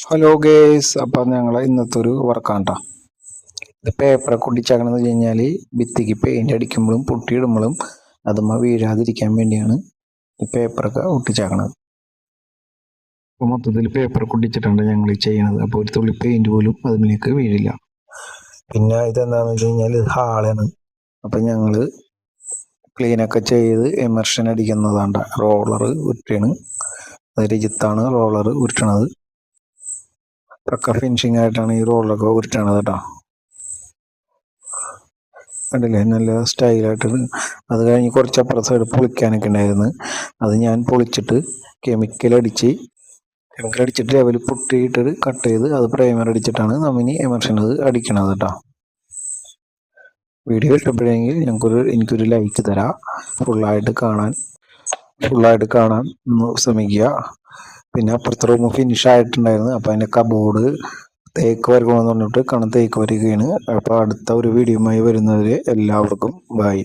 Hello guys, അപ്പം ഞങ്ങൾ ഇന്നത്തെ ഒരു വർക്കാണ് കേട്ടോ. ഇത് പേപ്പറൊക്കെ ഒട്ടിച്ചാക്കണമെന്ന് വെച്ച് കഴിഞ്ഞാൽ ഭിത്തിക്ക് പെയിൻ്റ് അടിക്കുമ്പോഴും പൊട്ടിയിടുമ്പോഴും അതുമ്മ വീഴാതിരിക്കാൻ വേണ്ടിയാണ് ഈ പേപ്പറൊക്കെ ഒട്ടിച്ചാക്കണത്. അപ്പോൾ മൊത്തത്തിൽ പേപ്പറൊക്കെ ഒട്ടിച്ചിട്ടാണ് ഞങ്ങൾ ഈ ചെയ്യണത്. അപ്പോൾ ഒരു തുള്ളി പെയിൻറ് പോലും അതിലേക്ക് വീഴില്ല. പിന്നെ ഇതെന്താണെന്ന് വെച്ച് കഴിഞ്ഞാൽ ഇത് ഹാളാണ്. അപ്പം ഞങ്ങൾ ക്ലീനൊക്കെ ചെയ്ത് എമർഷൻ അടിക്കുന്നതാണ്ട റോളർ ഉരുട്ടാണ്. അത് രജിത്താണ് റോളർ ഉരുട്ടണത്. പക്ക ഫിനിഷിംഗ് ആയിട്ടാണ് ഈ റോളൊക്കെ ഉരുട്ടണത് കേട്ടോ. കണ്ടില്ലേ, നല്ല സ്റ്റൈലായിട്ട്. അത് കഴിഞ്ഞ് കുറച്ച് അപ്പുറത്തെ സൈഡ് പൊളിക്കാനൊക്കെ ഉണ്ടായിരുന്നു. അത് ഞാൻ പൊളിച്ചിട്ട് കെമിക്കൽ അടിച്ചിട്ട് ലെവൽ പൊട്ടിയിട്ട് കട്ട് ചെയ്ത് അത് പ്രൈമർ അടിച്ചിട്ടാണ് നമ്മിനി എമർഷൻ അത് അടിക്കണത് കേട്ടോ. വീഡിയോ ഇഷ്ടപ്പെടുമെങ്കിൽ എനിക്കൊരു ലൈക്ക് തരാം. ഫുള്ളായിട്ട് കാണാൻ ശ്രമിക്കുക. പിന്നെ അപ്പുറത്തെ റൂം ഫിനിഷ് ആയിട്ടുണ്ടായിരുന്നു. അപ്പോൾ അതിൻ്റെ കബോർഡ് തേക്ക് വരക്കണമെന്ന് പറഞ്ഞിട്ട് തേക്ക് വരികയാണ്. അപ്പോൾ അടുത്ത ഒരു വീഡിയോയുമായി വരുന്നവരെ എല്ലാവർക്കും ബൈ.